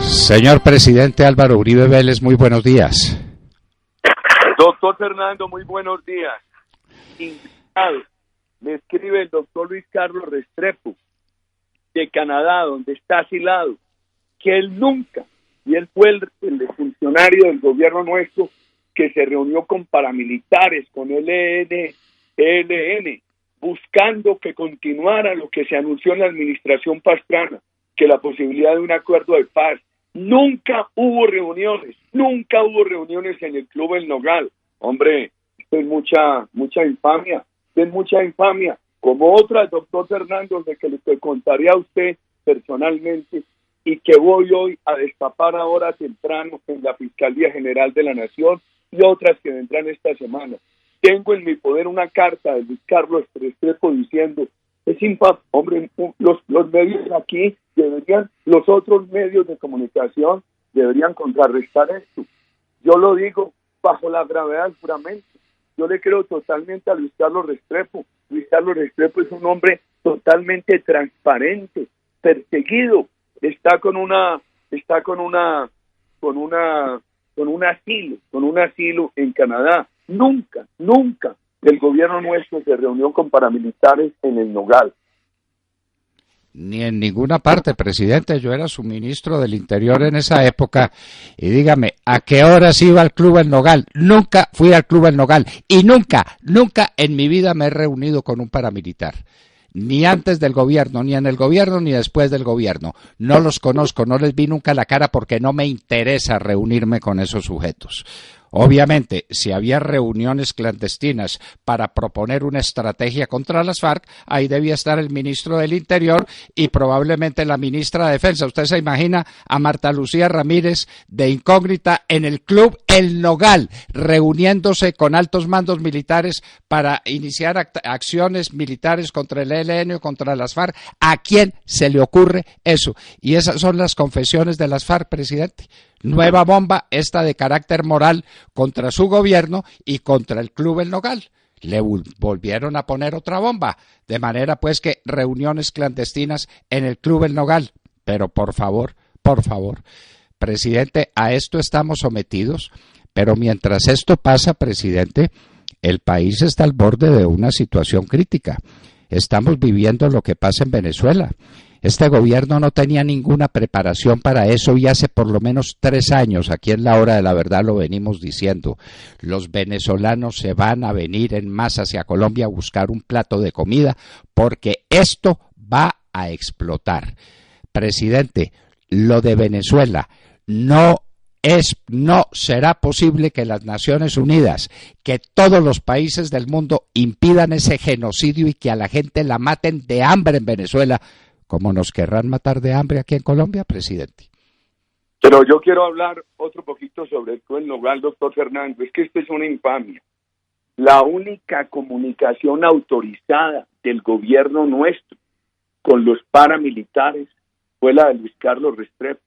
Señor presidente Álvaro Uribe Vélez, muy buenos días. Doctor Fernando, muy buenos días. Invitado, me escribe el doctor Luis Carlos Restrepo, de Canadá, donde está asilado, que él nunca, y él fue el funcionario del gobierno nuestro que se reunió con paramilitares, con ELN, buscando que continuara lo que se anunció en la administración Pastrana, que la posibilidad de un acuerdo de paz. Nunca hubo reuniones en el Club El Nogal. Hombre, esto es mucha infamia, como otra, doctor Fernando, de que le contaría a usted personalmente y que voy hoy a destapar ahora temprano en la Fiscalía General de la Nación y otras que vendrán esta semana. Tengo en mi poder una carta de Luis Carlos Restrepo diciendo, es infame, hombre, los medios aquí los otros medios de comunicación deberían contrarrestar esto. Yo lo digo bajo la gravedad del juramento. Yo le creo totalmente a Luis Carlos Restrepo. Luis Carlos Restrepo es un hombre totalmente transparente, perseguido, está con un asilo en Canadá. Nunca el gobierno nuestro se reunió con paramilitares en el Nogal. Ni en ninguna parte, presidente. Yo era su ministro del Interior en esa época. Y dígame, ¿a qué horas iba al Club El Nogal? Nunca fui al Club El Nogal. Y nunca en mi vida me he reunido con un paramilitar. Ni antes del gobierno, ni en el gobierno, ni después del gobierno. No los conozco, no les vi nunca la cara porque no me interesa reunirme con esos sujetos. Obviamente, si había reuniones clandestinas para proponer una estrategia contra las FARC, ahí debía estar el ministro del Interior y probablemente la ministra de Defensa. Usted se imagina a Marta Lucía Ramírez de incógnita en el Club El Nogal, reuniéndose con altos mandos militares para iniciar acciones militares contra el ELN o contra las FARC. ¿A quién se le ocurre eso? Y esas son las confesiones de las FARC, presidente. Nueva bomba, esta de carácter moral, contra su gobierno y contra el Club El Nogal. Le volvieron a poner otra bomba, de manera pues que reuniones clandestinas en el Club El Nogal. Pero por favor, presidente, a esto estamos sometidos, pero mientras esto pasa, presidente, el país está al borde de una situación crítica. Estamos viviendo lo que pasa en Venezuela. Este gobierno no tenía ninguna preparación para eso y hace por lo menos 3 años, aquí en La Hora de la Verdad lo venimos diciendo, los venezolanos se van a venir en masa hacia Colombia a buscar un plato de comida porque esto va a explotar. Presidente, lo de Venezuela no será posible que las Naciones Unidas, que todos los países del mundo impidan ese genocidio y que a la gente la maten de hambre en Venezuela, como nos querrán matar de hambre aquí en Colombia, presidente. Pero yo quiero hablar otro poquito sobre el Club El Nogal, doctor Fernando. Es que esto es una infamia. La única comunicación autorizada del gobierno nuestro con los paramilitares fue la de Luis Carlos Restrepo,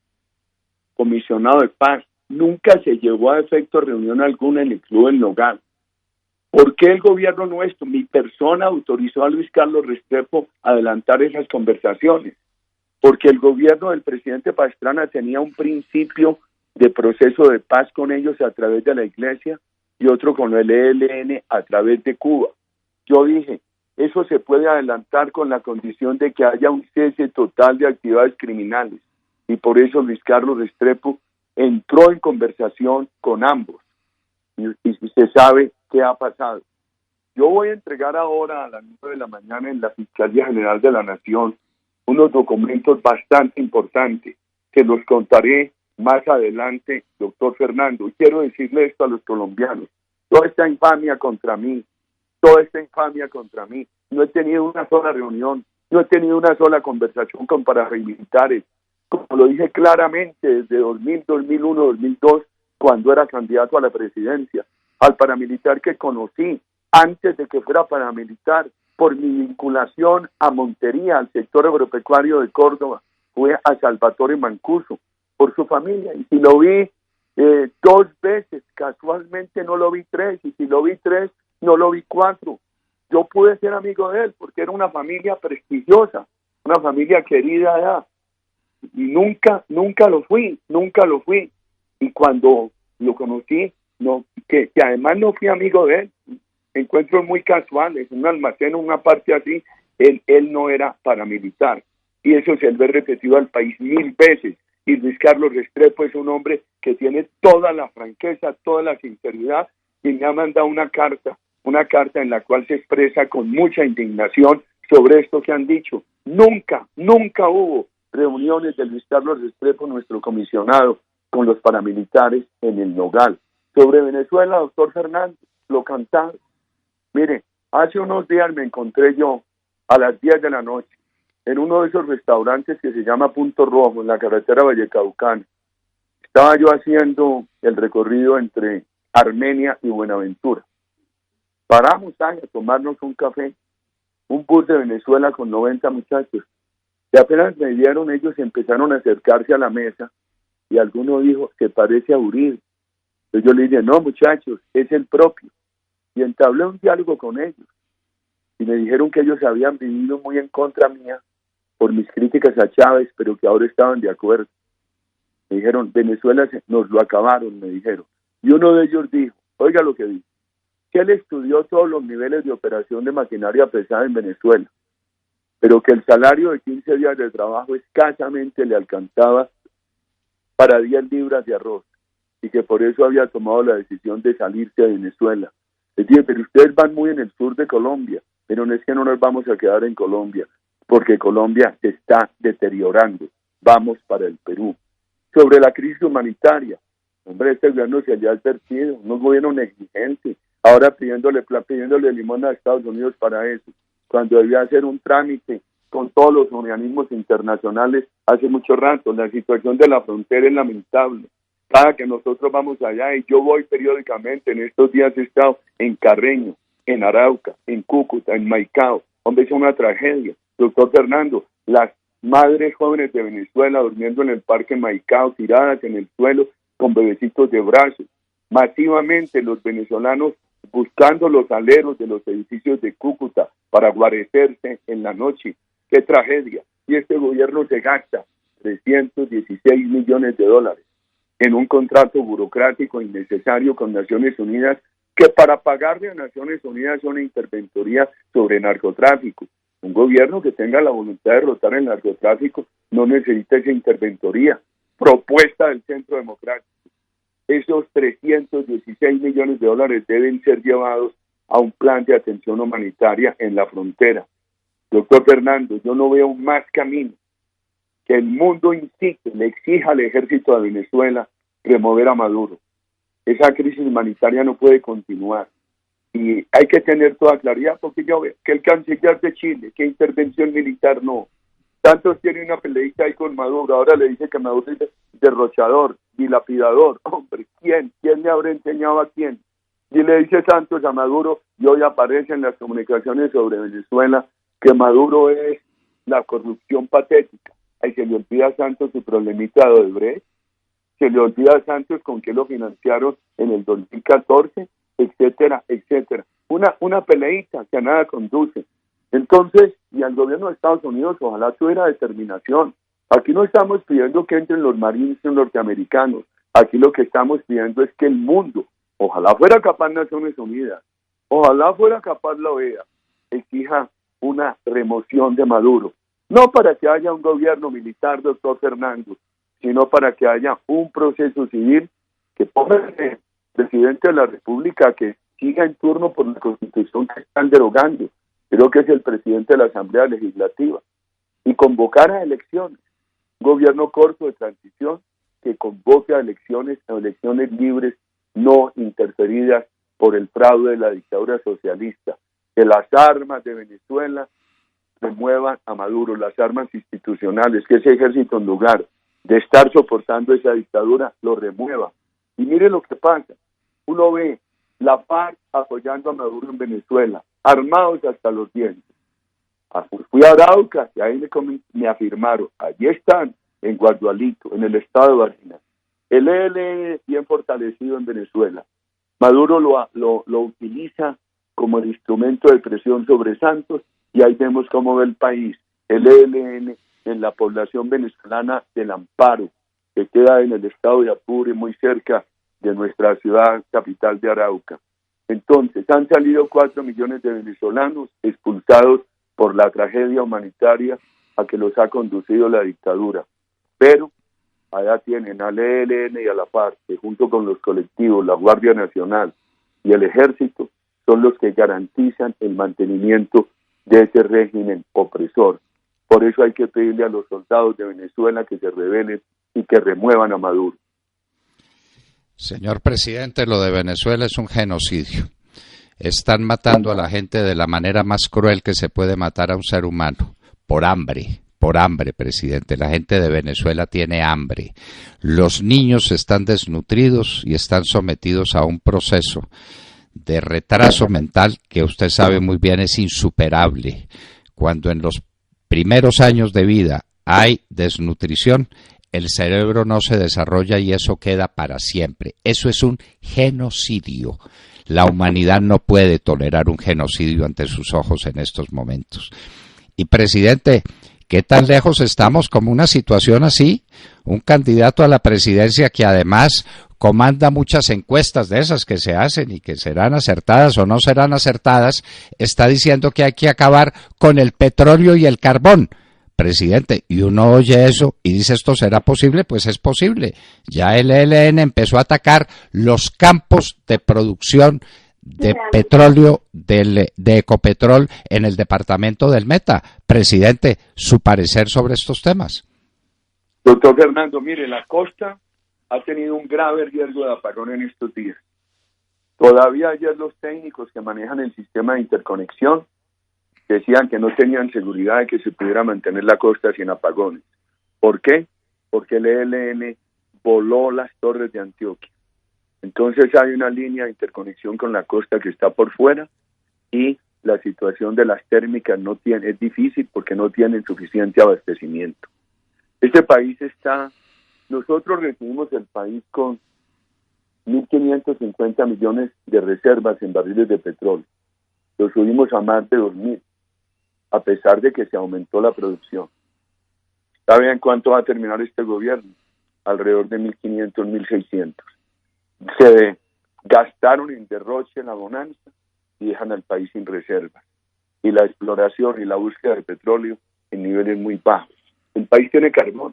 comisionado de paz. Nunca se llevó a efecto reunión alguna en el Club El Nogal. ¿Por qué el gobierno nuestro, mi persona, autorizó a Luis Carlos Restrepo a adelantar esas conversaciones? Porque el gobierno del presidente Pastrana tenía un principio de proceso de paz con ellos a través de la iglesia y otro con el ELN a través de Cuba. Yo dije, eso se puede adelantar con la condición de que haya un cese total de actividades criminales. Y por eso Luis Carlos Restrepo entró en conversación con ambos. Y se sabe qué ha pasado. Yo voy a entregar ahora a las 9 de la mañana en la Fiscalía General de la Nación unos documentos bastante importantes que los contaré más adelante, doctor Fernando. Y quiero decirle esto a los colombianos. Toda esta infamia contra mí, no he tenido una sola reunión, no he tenido una sola conversación con paramilitares. Como lo dije claramente desde 2000, 2001, 2002, cuando era candidato a la presidencia, al paramilitar que conocí antes de que fuera paramilitar, por mi vinculación a Montería, al sector agropecuario de Córdoba, fue a Salvatore Mancuso, por su familia, y si lo vi 2 veces, casualmente no lo vi 3, y si lo vi 3, no lo vi 4. Yo pude ser amigo de él porque era una familia prestigiosa, una familia querida allá. y nunca lo fui. Y cuando lo conocí, no, que además no fui amigo de él, encuentros muy casuales, un almacén, una parte así, él no era paramilitar. Y eso se ve repetido al país 1000 veces. Y Luis Carlos Restrepo es un hombre que tiene toda la franqueza, toda la sinceridad, y me ha mandado una carta en la cual se expresa con mucha indignación sobre esto que han dicho. Nunca hubo reuniones de Luis Carlos Restrepo, nuestro comisionado, con los paramilitares en el Nogal. Sobre Venezuela, doctor Fernández, lo cantaron. Mire, hace unos días me encontré yo a las 10 de la noche en uno de esos restaurantes que se llama Punto Rojo, en la carretera Vallecaucana. Estaba yo haciendo el recorrido entre Armenia y Buenaventura. Paramos ahí a tomarnos un café, un bus de Venezuela con 90 muchachos. Y apenas me vieron, ellos empezaron a acercarse a la mesa y alguno dijo, se parece a Uribe. Entonces yo le dije, no muchachos, es el propio. Y entablé un diálogo con ellos. Y me dijeron que ellos habían vivido muy en contra mía por mis críticas a Chávez, pero que ahora estaban de acuerdo. Me dijeron, Venezuela nos lo acabaron, me dijeron. Y uno de ellos dijo, oiga lo que dijo, que él estudió todos los niveles de operación de maquinaria pesada en Venezuela, pero que el salario de 15 días de trabajo escasamente le alcanzaba para 10 libras de arroz, y que por eso había tomado la decisión de salirse de Venezuela. Les dije, pero ustedes van muy en el sur de Colombia, pero no es que no nos vamos a quedar en Colombia, porque Colombia se está deteriorando. Vamos para el Perú. Sobre la crisis humanitaria, hombre, este gobierno se había advertido, un gobierno negligente, ahora pidiéndole limón a Estados Unidos para eso, cuando debía hacer un trámite con todos los organismos internacionales hace mucho rato. La situación de la frontera es lamentable. Cada que nosotros vamos allá, y yo voy periódicamente, en estos días he estado en Carreño, en Arauca, en Cúcuta, en Maicao, hombre, es una tragedia. Doctor Fernando, las madres jóvenes de Venezuela durmiendo en el parque Maicao, tiradas en el suelo con bebecitos de brazos. Masivamente los venezolanos buscando los aleros de los edificios de Cúcuta para guarecerse en la noche. ¡Qué tragedia! Y este gobierno se gasta 316 millones de dólares en un contrato burocrático innecesario con Naciones Unidas, que para pagarle a Naciones Unidas una interventoría sobre narcotráfico. Un gobierno que tenga la voluntad de derrotar el narcotráfico no necesita esa interventoría. Propuesta del Centro Democrático. Esos 316 millones de dólares deben ser llevados a un plan de atención humanitaria en la frontera. Doctor Fernando, yo no veo más camino que el mundo incite, le exija al ejército de Venezuela remover a Maduro. Esa crisis humanitaria no puede continuar. Y hay que tener toda claridad, porque yo veo que el canciller de Chile, que intervención militar no. Santos tiene una peleita ahí con Maduro, ahora le dice que Maduro es derrochador, dilapidador. Hombre, ¿quién le habrá enseñado a quién? Y le dice Santos a Maduro, y hoy aparece en las comunicaciones sobre Venezuela, que Maduro es la corrupción patética. Ahí se le olvida a Santos su problemita de Odebrecht, se le olvida a Santos con qué lo financiaron en el 2014, etcétera, etcétera. Una peleita que a nada conduce. Entonces, y al gobierno de Estados Unidos, ojalá tuviera determinación. Aquí no estamos pidiendo que entren los marines norteamericanos. Aquí lo que estamos pidiendo es que el mundo, ojalá fuera capaz Naciones Unidas, ojalá fuera capaz la OEA, exija una remoción de Maduro. No para que haya un gobierno militar, doctor Fernando, sino para que haya un proceso civil que ponga al presidente de la República que siga en turno por la Constitución que están derogando. Creo que es el presidente de la Asamblea Legislativa. Y convocar a elecciones. Un gobierno corto de transición que convoque a elecciones libres, no interferidas por el fraude de la dictadura socialista. Que las armas de Venezuela remuevan a Maduro, las armas institucionales, que ese ejército en lugar de estar soportando esa dictadura, lo remueva. Y mire lo que pasa. Uno ve la FARC apoyando a Maduro en Venezuela, armados hasta los dientes. Fui a Arauca y ahí me afirmaron, allí están, en Guardualito, en el estado de Barinas. El ELN bien fortalecido en Venezuela. Maduro lo utiliza como el instrumento de presión sobre Santos y ahí vemos cómo ve el país. El ELN en en la población venezolana del Amparo, que queda en el estado de Apure, muy cerca de nuestra ciudad capital de Arauca. Entonces, han salido 4 millones de venezolanos expulsados por la tragedia humanitaria a que los ha conducido la dictadura. Pero allá tienen al ELN y a la FARC, que junto con los colectivos, la Guardia Nacional y el Ejército, son los que garantizan el mantenimiento de ese régimen opresor. Por eso hay que pedirle a los soldados de Venezuela que se rebelen y que remuevan a Maduro. Señor presidente, lo de Venezuela es un genocidio. Están matando a la gente de la manera más cruel que se puede matar a un ser humano, por hambre, presidente. La gente de Venezuela tiene hambre. Los niños están desnutridos y están sometidos a un proceso de retraso mental que usted sabe muy bien es insuperable. Cuando en los primeros años de vida hay desnutrición, el cerebro no se desarrolla y eso queda para siempre. Eso es un genocidio. La humanidad no puede tolerar un genocidio ante sus ojos en estos momentos. Y presidente, ¿qué tan lejos estamos como una situación así? Un candidato a la presidencia que además comanda muchas encuestas de esas que se hacen y que serán acertadas o no serán acertadas, está diciendo que hay que acabar con el petróleo y el carbón. Presidente, y uno oye eso y dice esto será posible, pues es posible. Ya el ELN empezó a atacar los campos de producción de petróleo, de Ecopetrol en el departamento del Meta. Presidente, su parecer sobre estos temas. Doctor Fernando, mire, la costa ha tenido un grave riesgo de apagón en estos días. Todavía ayer los técnicos que manejan el sistema de interconexión decían que no tenían seguridad de que se pudiera mantener la costa sin apagones. ¿Por qué? Porque el ELN voló las torres de Antioquia. Entonces hay una línea de interconexión con la costa que está por fuera y la situación de las térmicas es difícil porque no tienen suficiente abastecimiento. Nosotros recibimos el país con 1.550 millones de reservas en barriles de petróleo. Lo subimos a más de 2.000, a pesar de que se aumentó la producción. ¿Saben cuánto va a terminar este gobierno? Alrededor de 1.500, 1.600. Se gastaron en derroche en la bonanza y dejan al país sin reservas. Y la exploración y la búsqueda de petróleo en niveles muy bajos. El país tiene carbón.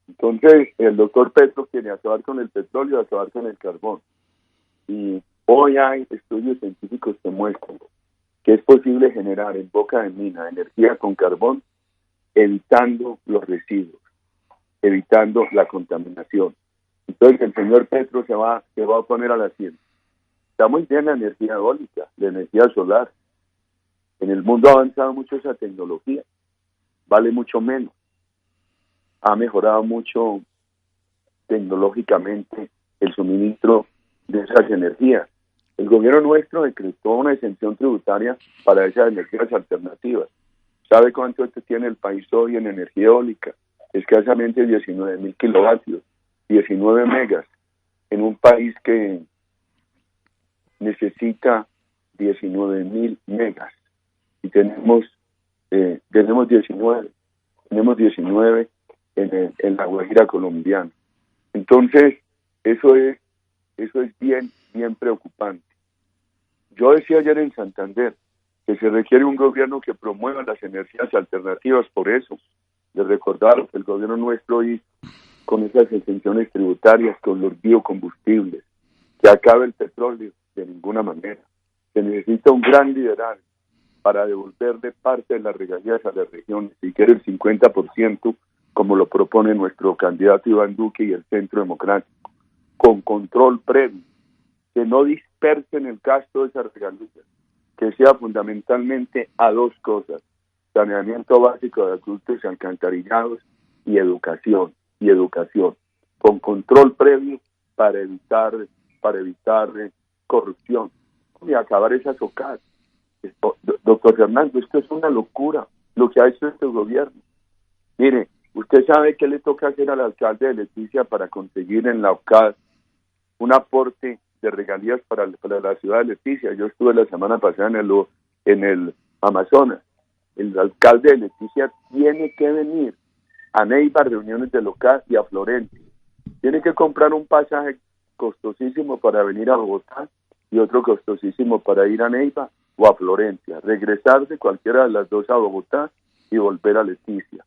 Entonces, el doctor Petro quiere acabar con el petróleo y acabar con el carbón. Y hoy hay estudios científicos que muestran que es posible generar en boca de mina energía con carbón, evitando los residuos, evitando la contaminación. Entonces, el señor Petro se va a poner a la ciencia. Está muy bien la energía eólica, la energía solar. En el mundo ha avanzado mucho esa tecnología. Vale mucho menos. Ha mejorado mucho tecnológicamente el suministro de esas energías. El gobierno nuestro decretó una exención tributaria para esas energías alternativas. ¿Sabe cuánto tiene el país hoy en energía eólica? Escasamente 19.000 kilovatios, 19 megas, en un país que necesita 19.000 megas. Y tenemos 19 en la Guajira colombiana. Entonces, eso es bien preocupante. Yo decía ayer en Santander que se requiere un gobierno que promueva las energías alternativas. Por eso les recordaba que el gobierno nuestro hizo con esas exenciones tributarias, con los biocombustibles, que acabe el petróleo de ninguna manera. Se necesita un gran liderazgo para devolverle parte de las regalías a las regiones, si quiere el 50%, como lo propone nuestro candidato Iván Duque y el Centro Democrático, con control previo, que no dispersen el gasto de esas regalías, que sea fundamentalmente a dos cosas: saneamiento básico de acueductos y alcantarillados y educación, con control previo para evitar corrupción y acabar esas OCAD. Doctor Fernando, esto es una locura lo que ha hecho este gobierno. Mire, usted sabe qué le toca hacer al alcalde de Leticia para conseguir en la OCAD un aporte de regalías para la ciudad de Leticia. Yo estuve la semana pasada en el Amazonas. el alcalde de Leticia tiene que venir a Neiva a reuniones de local y a Florencia. Tiene que comprar un pasaje costosísimo para venir a Bogotá y otro costosísimo para ir a Neiva o a Florencia, regresarse cualquiera de las dos a Bogotá y volver a Leticia.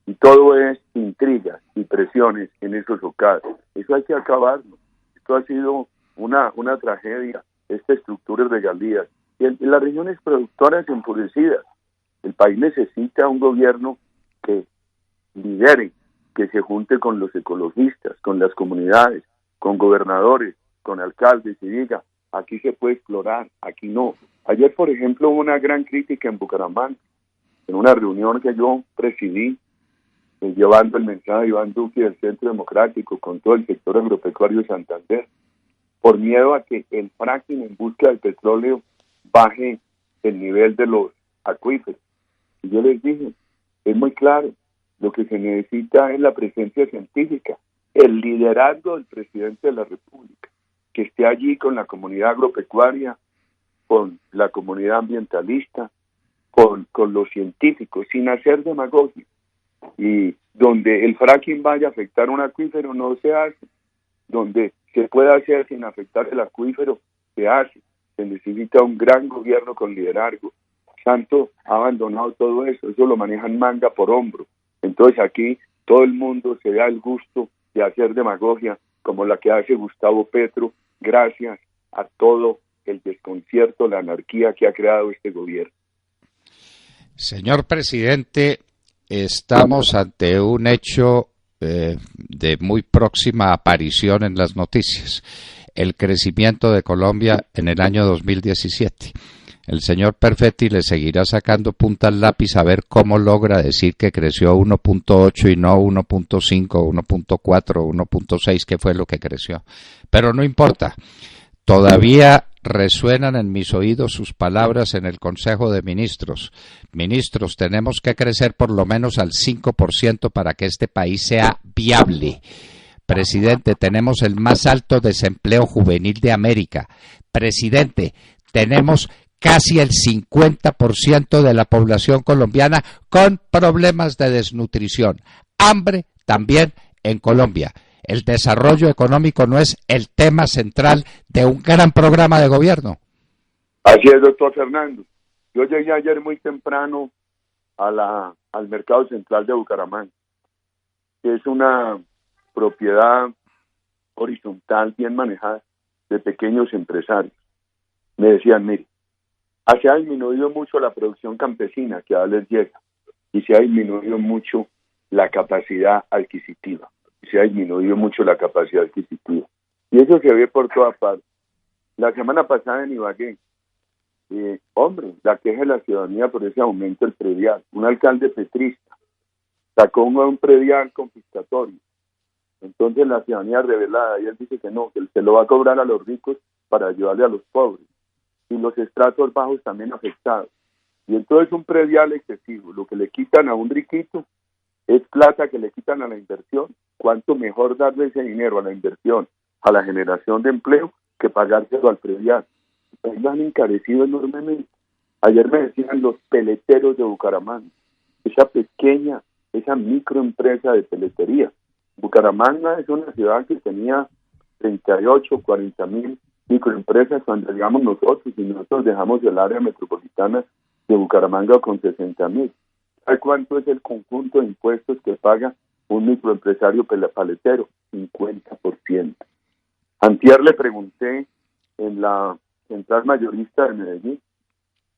Y todo es intrigas y presiones en esos locales. Eso hay que acabarlo. Esto ha sido una tragedia, esta estructura de regalías. Y las regiones productoras enfurecidas. El país necesita un gobierno que lidere, que se junte con los ecologistas, con las comunidades, con gobernadores, con alcaldes y diga, aquí se puede explorar, aquí no. Ayer, por ejemplo, hubo una gran crítica en Bucaramanga, en una reunión que yo presidí, llevando el mensaje de Iván Duque del Centro Democrático con todo el sector agropecuario de Santander, por miedo a que el fracking en busca del petróleo baje el nivel de los acuíferos. Y yo les dije, es muy claro, lo que se necesita es la presencia científica, el liderazgo del presidente de la República, que esté allí con la comunidad agropecuaria, con la comunidad ambientalista, con los científicos, sin hacer demagogia. Y donde el fracking vaya a afectar un acuífero no se hace, donde se puede hacer sin afectar el acuífero se hace. Se necesita un gran gobierno con liderazgo. Santo ha abandonado todo eso lo manejan manga por hombro. Entonces aquí todo el mundo se da el gusto de hacer demagogia como la que hace Gustavo Petro, gracias a todo el desconcierto, la anarquía que ha creado este gobierno. Señor presidente, estamos ante un hecho de muy próxima aparición en las noticias, el crecimiento de Colombia en el año 2017. El señor Perfetti le seguirá sacando punta al lápiz a ver cómo logra decir que creció 1.8 y no 1.5, 1.4, 1.6, que fue lo que creció. Pero no importa, todavía resuenan en mis oídos sus palabras en el Consejo de Ministros. Ministros, tenemos que crecer por lo menos al 5% para que este país sea viable. Presidente, tenemos el más alto desempleo juvenil de América. Presidente, tenemos casi el 50% de la población colombiana con problemas de desnutrición. Hambre también en Colombia. El desarrollo económico no es el tema central de un gran programa de gobierno. Así es, doctor Fernando. Yo llegué ayer muy temprano al mercado central de Bucaramanga, que es una propiedad horizontal bien manejada de pequeños empresarios. Me decían, mire, se ha disminuido mucho la producción campesina que a les llega y se ha disminuido mucho la capacidad adquisitiva. Y eso se ve por todas partes. La semana pasada en Ibagué, la queja de la ciudadanía por ese aumento del predial. Un alcalde petrista sacó un predial confiscatorio. Entonces la ciudadanía revelada, y él dice que no, que él se lo va a cobrar a los ricos para ayudarle a los pobres. Y los estratos bajos también afectados. Y entonces un predial excesivo, lo que le quitan a un riquito es plata que le quitan a la inversión. ¿Cuánto mejor darle ese dinero a la inversión, a la generación de empleo, que pagárselo al predial? Ellos han encarecido enormemente. Ayer me decían los peleteros de Bucaramanga, esa microempresa de peletería. Bucaramanga es una ciudad que tenía 38, 40 mil microempresas cuando llegamos nosotros, y nosotros dejamos el área metropolitana de Bucaramanga con 60.000. ¿Sabe cuánto es el conjunto de impuestos que paga un microempresario paletero? 50%. Antier le pregunté en la central mayorista de Medellín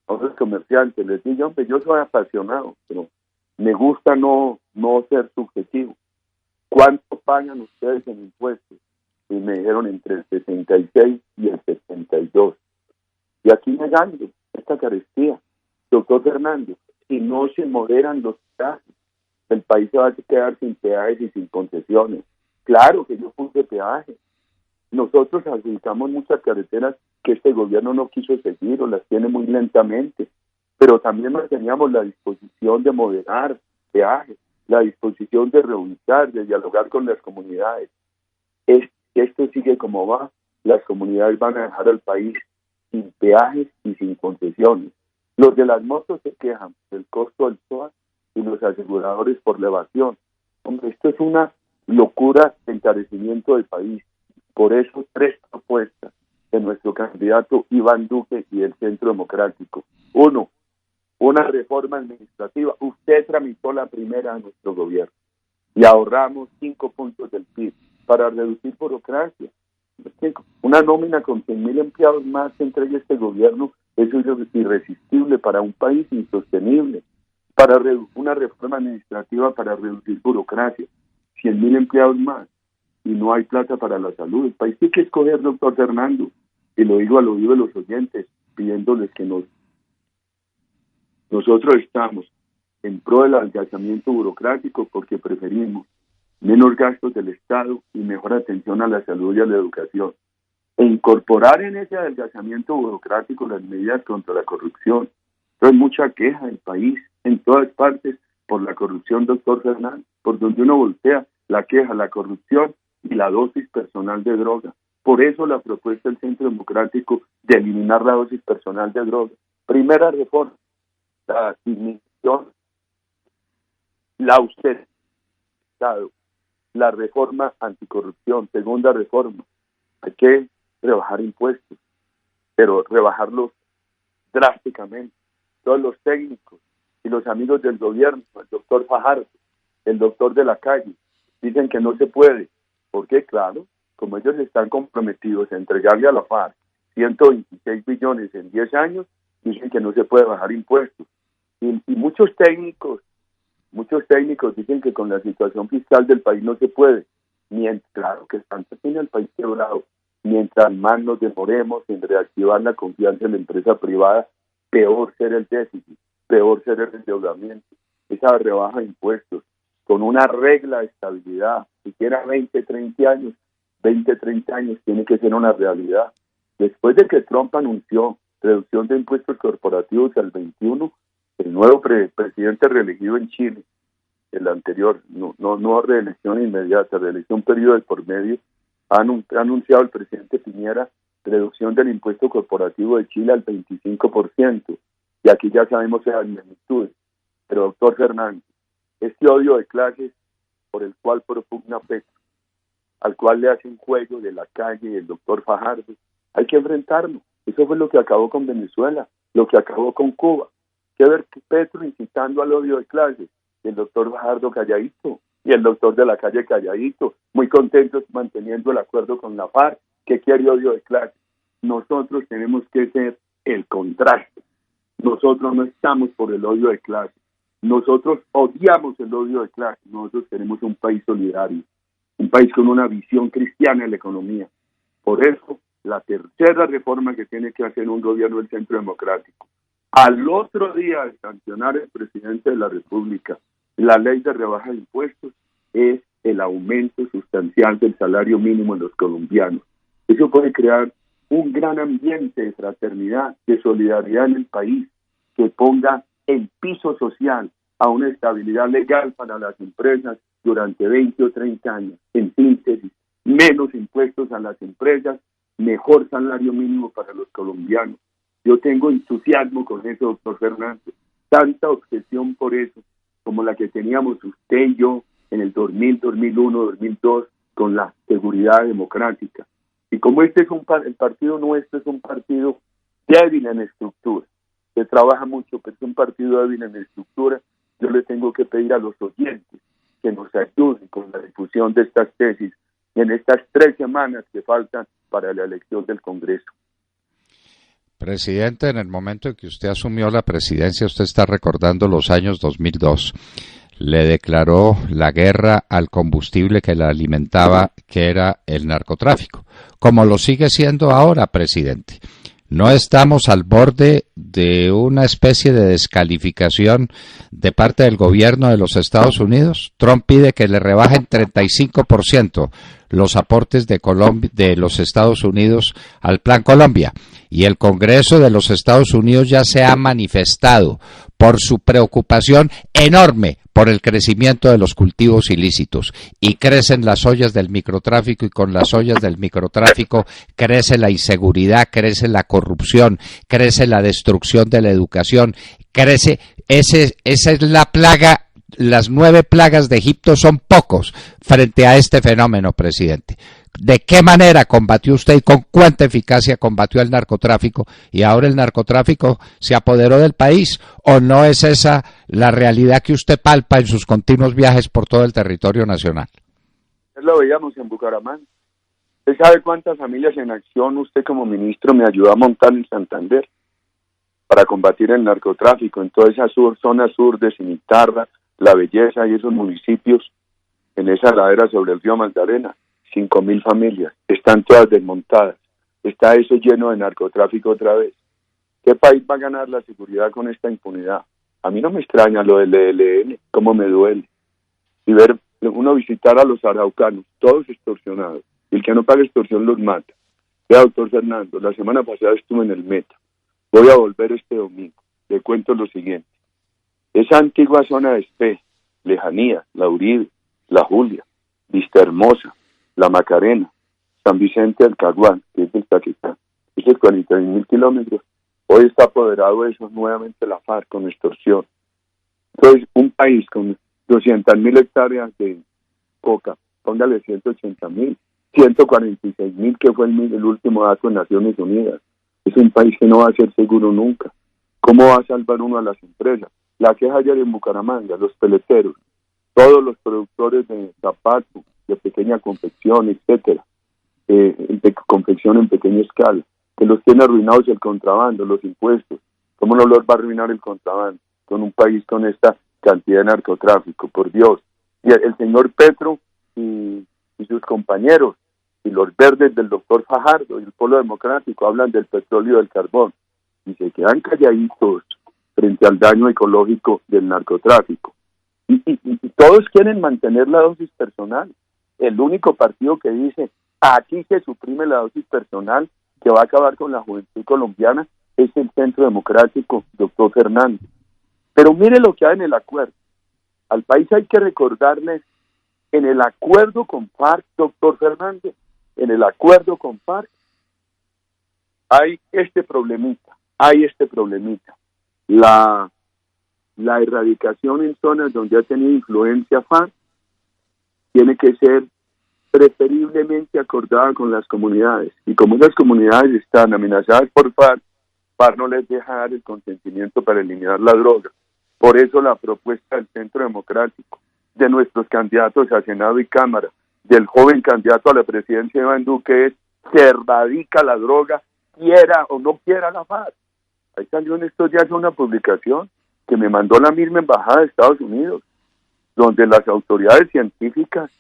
a otros comerciantes, les dije, hombre, yo soy apasionado, pero me gusta no ser subjetivo. ¿Cuánto pagan ustedes en impuestos? Y me dijeron entre el 66 y el 72. Y aquí negando esta carestía. Doctor Fernando, si no se moderan los peajes, el país se va a quedar sin peajes y sin concesiones. Claro que yo puse peajes. Nosotros adjudicamos muchas carreteras que este gobierno no quiso seguir o las tiene muy lentamente, pero también teníamos la disposición de moderar peajes, la disposición de reubicar, de dialogar con las comunidades. Esto sigue como va, las comunidades van a dejar al país sin peajes y sin concesiones. Los de las motos se quejan del costo del SOAT y los aseguradores por la evasión. Hombre, esto es una locura de encarecimiento del país. Por eso 3 propuestas de nuestro candidato Iván Duque y del Centro Democrático. 1, una reforma administrativa. Usted tramitó la primera de nuestro gobierno y ahorramos 5 puntos del PIB para reducir burocracia. Una nómina con 100.000 empleados más que entregue este gobierno, eso es irresistible para un país insostenible. Para una reforma administrativa para reducir burocracia, 100.000 empleados más, y no hay plata para la salud. El país tiene que escoger, doctor Fernando, y lo digo al oído de los oyentes, pidiéndoles que nosotros estamos en pro del adelgazamiento burocrático porque preferimos menos gastos del Estado y mejor atención a la salud y a la educación. E incorporar en ese adelgazamiento burocrático las medidas contra la corrupción. Hay mucha queja del país, en todas partes, por la corrupción, doctor Fernández, por donde uno voltea, la queja, la corrupción y la dosis personal de droga. Por eso la propuesta del Centro Democrático de eliminar la dosis personal de droga. Primera reforma, la disminución, la austeridad, la reforma anticorrupción. Segunda reforma, hay que rebajar impuestos, pero rebajarlos drásticamente. Todos los técnicos y los amigos del gobierno, el doctor Fajardo, el doctor de la calle, dicen que no se puede. Porque claro, como ellos están comprometidos a entregarle a la FARC 126 billones en 10 años, dicen que no se puede bajar impuestos. Y muchos técnicos dicen que con la situación fiscal del país no se puede. Claro que tanto tiene el país quebrado. Mientras más nos demoremos en reactivar la confianza en la empresa privada, peor será el déficit, peor será el endeudamiento. Esa rebaja de impuestos, con una regla de estabilidad, siquiera 20, 30 años, tiene que ser una realidad. Después de que Trump anunció reducción de impuestos corporativos al 21, el nuevo presidente reelegido en Chile, el anterior, no reelección inmediata, reelección periodo de por medio, ha anunciado el presidente Piñera reducción del impuesto corporativo de Chile al 25%, y aquí ya sabemos las magnitudes. Pero doctor Fernández, este odio de clases por el cual propugna Petro, al cual le hacen juego de la calle el doctor Fajardo, hay que enfrentarlo. Eso fue lo que acabó con Venezuela, lo que acabó con Cuba. Que ver que Petro incitando al odio de clases, y el doctor Fajardo calladito, y el doctor de la calle calladito, muy contentos manteniendo el acuerdo con la FARC, que quiere odio de clases. Nosotros tenemos que ser el contraste. Nosotros no estamos por el odio de clases. Nosotros odiamos el odio de clases. Nosotros queremos un país solidario, un país con una visión cristiana en la economía. Por eso, la tercera reforma que tiene que hacer un gobierno del Centro Democrático, al otro día de sancionar el presidente de la República la ley de rebaja de impuestos, es el aumento sustancial del salario mínimo en los colombianos. Eso puede crear un gran ambiente de fraternidad, de solidaridad en el país, que ponga el piso social a una estabilidad legal para las empresas durante 20 o 30 años. En síntesis, menos impuestos a las empresas, mejor salario mínimo para los colombianos. Yo tengo entusiasmo con eso, doctor Fernández, tanta obsesión por eso, como la que teníamos usted y yo en el 2000, 2001, 2002, con la seguridad democrática. Y como este es el partido nuestro es un partido débil en estructura, se trabaja mucho, pero es un partido débil en estructura, yo le tengo que pedir a los oyentes que nos ayuden con la difusión de estas tesis en estas 3 semanas que faltan para la elección del Congreso. Presidente, en el momento en que usted asumió la presidencia, usted está recordando los años 2002. Le declaró la guerra al combustible que la alimentaba, que era el narcotráfico, como lo sigue siendo ahora, presidente. ¿No estamos al borde de una especie de descalificación de parte del gobierno de los Estados Unidos? Trump pide que le rebajen 35% los aportes de los Estados Unidos al Plan Colombia. Y el Congreso de los Estados Unidos ya se ha manifestado por su preocupación enorme por el crecimiento de los cultivos ilícitos, y crecen las ollas del microtráfico, y con las ollas del microtráfico crece la inseguridad, crece la corrupción, crece la destrucción de la educación, esa es la plaga. Las 9 plagas de Egipto son pocos frente a este fenómeno, presidente. ¿De qué manera combatió usted y con cuánta eficacia combatió el narcotráfico? Y ahora el narcotráfico se apoderó del país, ¿o no es esa la realidad que usted palpa en sus continuos viajes por todo el territorio nacional? Lo veíamos en Bucaramanga. ¿Usted sabe cuántas familias en acción usted como ministro me ayudó a montar en Santander para combatir el narcotráfico en toda esa zona sur de Cimitarra, La Belleza y esos municipios, en esa ladera sobre el río Magdalena? 5.000 familias, están todas desmontadas, está eso lleno de narcotráfico otra vez. ¿Qué país va a ganar la seguridad con esta impunidad? A mí no me extraña lo del ELN, cómo me duele. Y ver uno visitar a los araucanos, todos extorsionados, y el que no paga extorsión los mata. Vea, doctor Fernando, la semana pasada estuve en el Meta, voy a volver este domingo, le cuento lo siguiente. Esa antigua zona de Espe, Lejanía, La Uribe, La Julia, Vista Hermosa, La Macarena, San Vicente del Caguán, que es el Caquetá, esos 41.000 kilómetros, hoy está apoderado de eso nuevamente la FARC con extorsión. Entonces, un país con 200.000 hectáreas de coca, póngale 180.000, 146.000, que fue el último dato en Naciones Unidas. Es un país que no va a ser seguro nunca. ¿Cómo va a salvar uno a las empresas? La queja ayer en Bucaramanga, los peleteros, todos los productores de zapatos, de pequeña confección, etcétera, de confección en pequeña escala, que los tiene arruinados el contrabando, los impuestos. ¿Cómo no los va a arruinar el contrabando con un país con esta cantidad de narcotráfico? Por Dios. Y el señor Petro y sus compañeros, y los verdes del doctor Fajardo y el Polo Democrático hablan del petróleo y del carbón, y se quedan calladitos frente al daño ecológico del narcotráfico. Y todos quieren mantener la dosis personal. El único partido que dice, aquí se suprime la dosis personal, que va a acabar con la juventud colombiana, es el Centro Democrático, doctor Fernández. Pero mire lo que hay en el acuerdo. Al país hay que recordarles, en el acuerdo con FARC, doctor Fernández, en el acuerdo con FARC, hay este problemita. La erradicación en zonas donde ha tenido influencia FARC tiene que ser preferiblemente acordada con las comunidades. Y como esas comunidades están amenazadas por FARC, FARC no les deja dar el consentimiento para eliminar la droga. Por eso la propuesta del Centro Democrático, de nuestros candidatos a Senado y Cámara, del joven candidato a la presidencia Iván Duque, es: se erradica la droga, quiera o no quiera la FARC. Ahí salió en estos días una publicación que me mandó la misma embajada de Estados Unidos, donde las autoridades científicas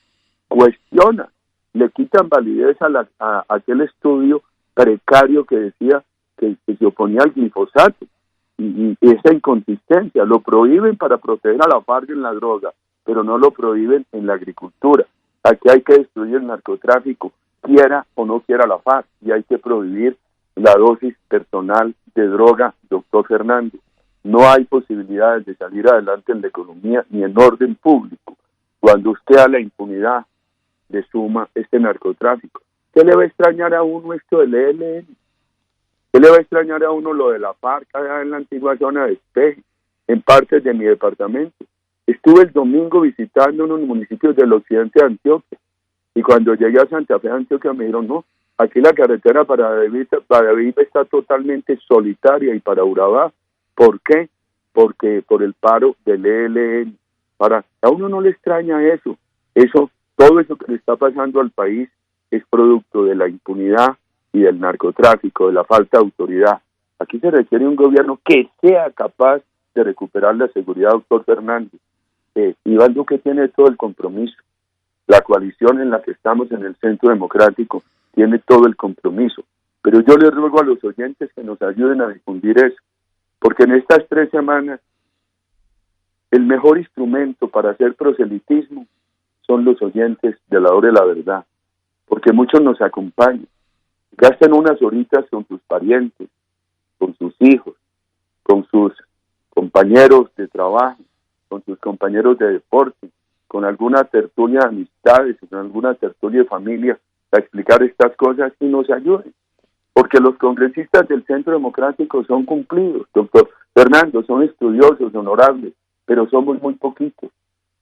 cuestionan, le quitan validez a aquel estudio precario que decía que se oponía al glifosato, y esa inconsistencia. Lo prohíben para proteger a la FARC en la droga, pero no lo prohíben en la agricultura. Aquí hay que destruir el narcotráfico, quiera o no quiera la FARC, y hay que prohibir la dosis personal de droga, doctor Fernández. No hay posibilidades de salir adelante en la economía ni en orden público cuando usted a la impunidad le suma este narcotráfico. ¿Qué le va a extrañar a uno esto del ELN? ¿Qué le va a extrañar a uno lo de la FARC allá en la antigua zona de Espeje, en partes de mi departamento? Estuve el domingo visitando unos municipios del occidente de Antioquia, y cuando llegué a Santa Fe de Antioquia me dijeron: no, aquí la carretera para David está totalmente solitaria, y para Urabá. ¿Por qué? Porque por el paro del ELN. A uno no le extraña eso. Todo eso que le está pasando al país es producto de la impunidad y del narcotráfico, de la falta de autoridad. Aquí se requiere un gobierno que sea capaz de recuperar la seguridad, doctor Fernández. Iván Duque tiene todo el compromiso. La coalición en la que estamos en el Centro Democrático tiene todo el compromiso. Pero yo les ruego a los oyentes que nos ayuden a difundir eso, porque en estas 3 semanas el mejor instrumento para hacer proselitismo son los oyentes de la hora de la verdad, porque muchos nos acompañan. Gastan unas horitas con sus parientes, con sus hijos, con sus compañeros de trabajo, con sus compañeros de deporte, con alguna tertulia de amistades, con alguna tertulia de familia, a explicar estas cosas y nos ayuden. Porque los congresistas del Centro Democrático son cumplidos, doctor Fernando, son estudiosos, honorables, pero somos muy poquitos.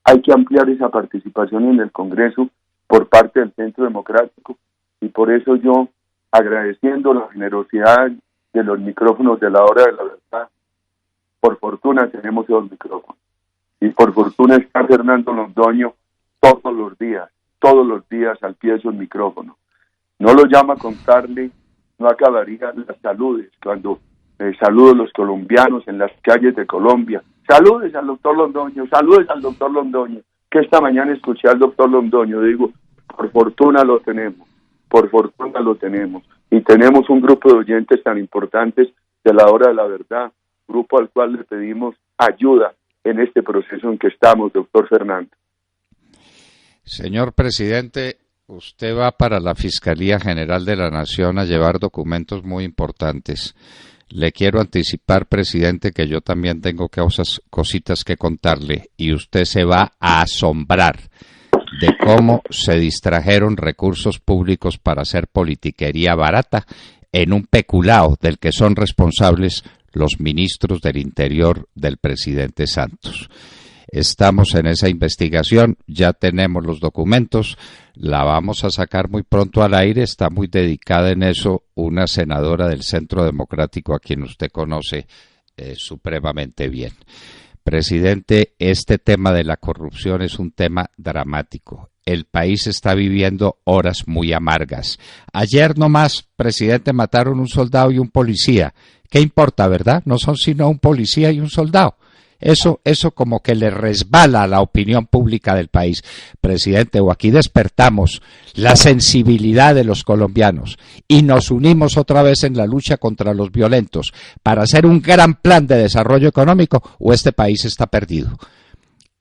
Hay que ampliar esa participación en el Congreso por parte del Centro Democrático, y por eso yo, agradeciendo la generosidad de los micrófonos de la hora de la verdad, por fortuna tenemos esos micrófonos, y por fortuna está Fernando Londoño todos los días al pie de esos micrófonos. No lo llama a contarle, no acabaría las saludes, cuando saludo a los colombianos en las calles de Colombia. Saludes al doctor Londoño, que esta mañana escuché al doctor Londoño, digo, por fortuna lo tenemos, y tenemos un grupo de oyentes tan importantes de la hora de la verdad, grupo al cual le pedimos ayuda en este proceso en que estamos, doctor Fernando. Señor presidente, usted va para la Fiscalía General de la Nación a llevar documentos muy importantes. Le quiero anticipar, presidente, que yo también tengo cositas que contarle, y usted se va a asombrar de cómo se distrajeron recursos públicos para hacer politiquería barata en un peculado del que son responsables los ministros del Interior del presidente Santos. Estamos en esa investigación, ya tenemos los documentos, la vamos a sacar muy pronto al aire, está muy dedicada en eso una senadora del Centro Democrático a quien usted conoce supremamente bien. Presidente, este tema de la corrupción es un tema dramático. El país está viviendo horas muy amargas. Ayer nomás, presidente, mataron un soldado y un policía. ¿Qué importa, verdad? No son sino un policía y un soldado. Eso como que le resbala a la opinión pública del país. Presidente, o aquí despertamos la sensibilidad de los colombianos y nos unimos otra vez en la lucha contra los violentos para hacer un gran plan de desarrollo económico, o este país está perdido.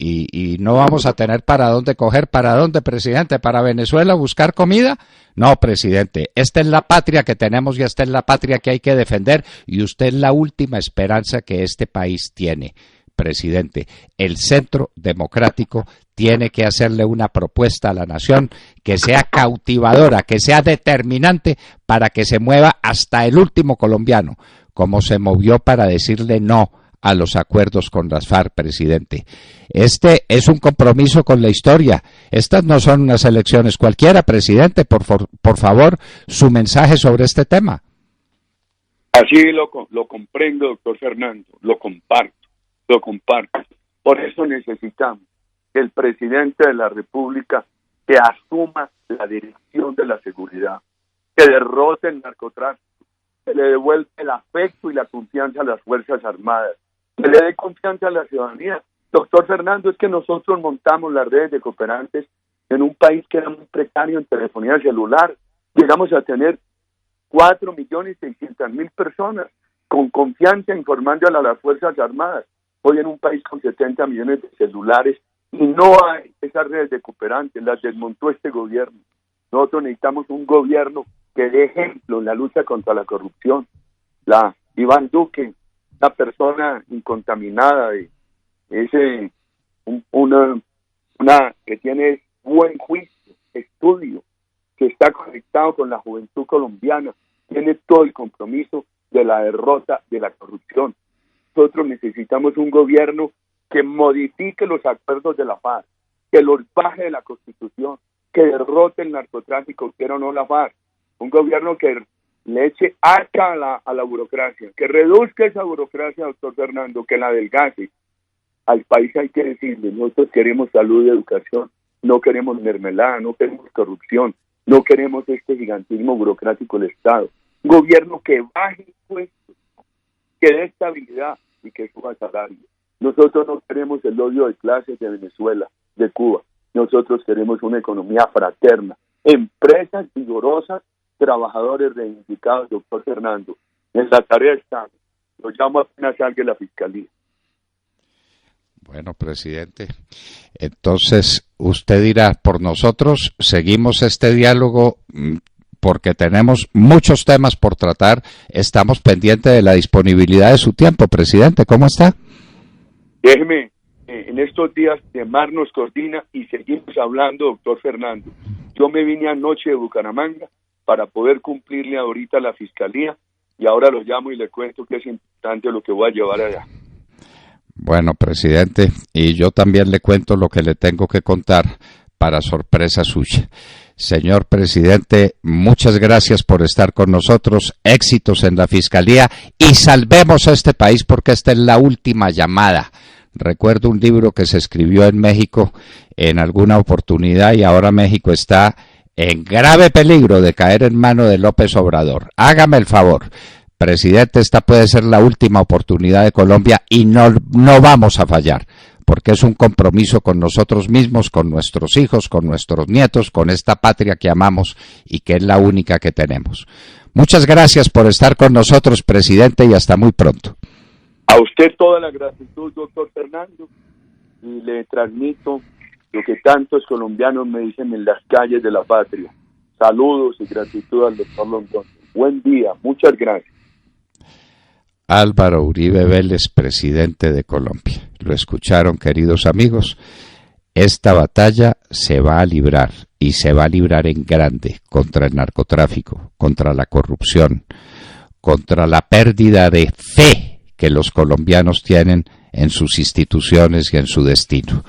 Y no vamos a tener para dónde coger. ¿Para dónde, presidente? ¿Para Venezuela buscar comida? No, presidente, esta es la patria que tenemos y esta es la patria que hay que defender, y usted es la última esperanza que este país tiene. Presidente, el Centro Democrático tiene que hacerle una propuesta a la nación que sea cautivadora, que sea determinante para que se mueva hasta el último colombiano, como se movió para decirle no a los acuerdos con las FARC, presidente. Este es un compromiso con la historia. Estas no son unas elecciones cualquiera, presidente. Por favor, su mensaje sobre este tema. Así lo comprendo, doctor Fernando, lo comparto. Por eso necesitamos que el presidente de la República que asuma la dirección de la seguridad, que derrote el narcotráfico, que le devuelva el afecto y la confianza a las Fuerzas Armadas, que le dé confianza a la ciudadanía. Doctor Fernando, es que nosotros montamos las redes de cooperantes en un país que era muy precario en telefonía celular. Llegamos a tener 4.600.000 personas con confianza informando a las Fuerzas Armadas. Hoy en un país con 70 millones de celulares y no hay esas redes de cooperantes, las desmontó este gobierno. Nosotros necesitamos un gobierno que dé ejemplo en la lucha contra la corrupción. Iván Duque, una persona incontaminada, una que tiene buen juicio, estudio, que está conectado con la juventud colombiana, tiene todo el compromiso de la derrota de la corrupción. Nosotros necesitamos un gobierno que modifique los acuerdos de la FARC, que los baje de la Constitución, que derrote el narcotráfico, quiera o no la FARC. Un gobierno que le eche arca a la burocracia, que reduzca esa burocracia, doctor Fernando, que la adelgace. Al país hay que decirle, nosotros queremos salud y educación, no queremos mermelada, no queremos corrupción, no queremos este gigantismo burocrático del Estado. Un gobierno que baje impuestos, que dé estabilidad y que suba salario. Nosotros no queremos el odio de clases de Venezuela, de Cuba. Nosotros queremos una economía fraterna, empresas vigorosas, trabajadores reivindicados, doctor Fernando. En la tarea estamos. Lo llamo apenas salga la Fiscalía. Bueno, presidente, entonces usted dirá, por nosotros seguimos este diálogo porque tenemos muchos temas por tratar. Estamos pendientes de la disponibilidad de su tiempo, presidente. ¿Cómo está? Déjeme en estos días de Mar nos coordina y seguimos hablando, doctor Fernando. Yo me vine anoche de Bucaramanga para poder cumplirle ahorita a la Fiscalía y ahora lo llamo y le cuento que es importante lo que voy a llevar allá. Bueno, presidente, y yo también le cuento lo que le tengo que contar para sorpresa suya. Señor presidente, muchas gracias por estar con nosotros, éxitos en la Fiscalía y salvemos a este país porque esta es la última llamada. Recuerdo un libro que se escribió en México en alguna oportunidad y ahora México está en grave peligro de caer en mano de López Obrador. Hágame el favor, presidente, esta puede ser la última oportunidad de Colombia y no vamos a fallar, porque es un compromiso con nosotros mismos, con nuestros hijos, con nuestros nietos, con esta patria que amamos y que es la única que tenemos. Muchas gracias por estar con nosotros, presidente, y hasta muy pronto. A usted toda la gratitud, doctor Fernando, y le transmito lo que tantos colombianos me dicen en las calles de la patria. Saludos y gratitud al doctor Londoño. Buen día, muchas gracias. Álvaro Uribe Vélez, presidente de Colombia. Lo escucharon, queridos amigos. Esta batalla se va a librar y se va a librar en grande contra el narcotráfico, contra la corrupción, contra la pérdida de fe que los colombianos tienen en sus instituciones y en su destino.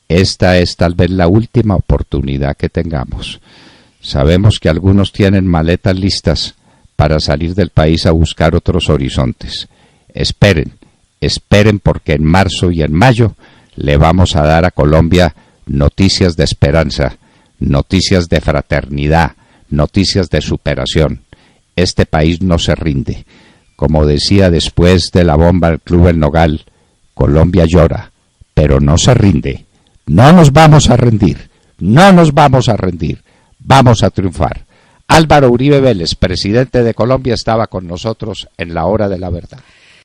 Esta es tal vez la última oportunidad que tengamos. Sabemos que algunos tienen maletas listas para salir del país a buscar otros horizontes. Esperen porque en marzo y en mayo le vamos a dar a Colombia noticias de esperanza, noticias de fraternidad, noticias de superación. Este país no se rinde. Como decía después de la bomba al Club El Nogal, Colombia llora, pero no se rinde. No nos vamos a rendir, no nos vamos a rendir, vamos a triunfar. Álvaro Uribe Vélez, presidente de Colombia, estaba con nosotros en la hora de la verdad.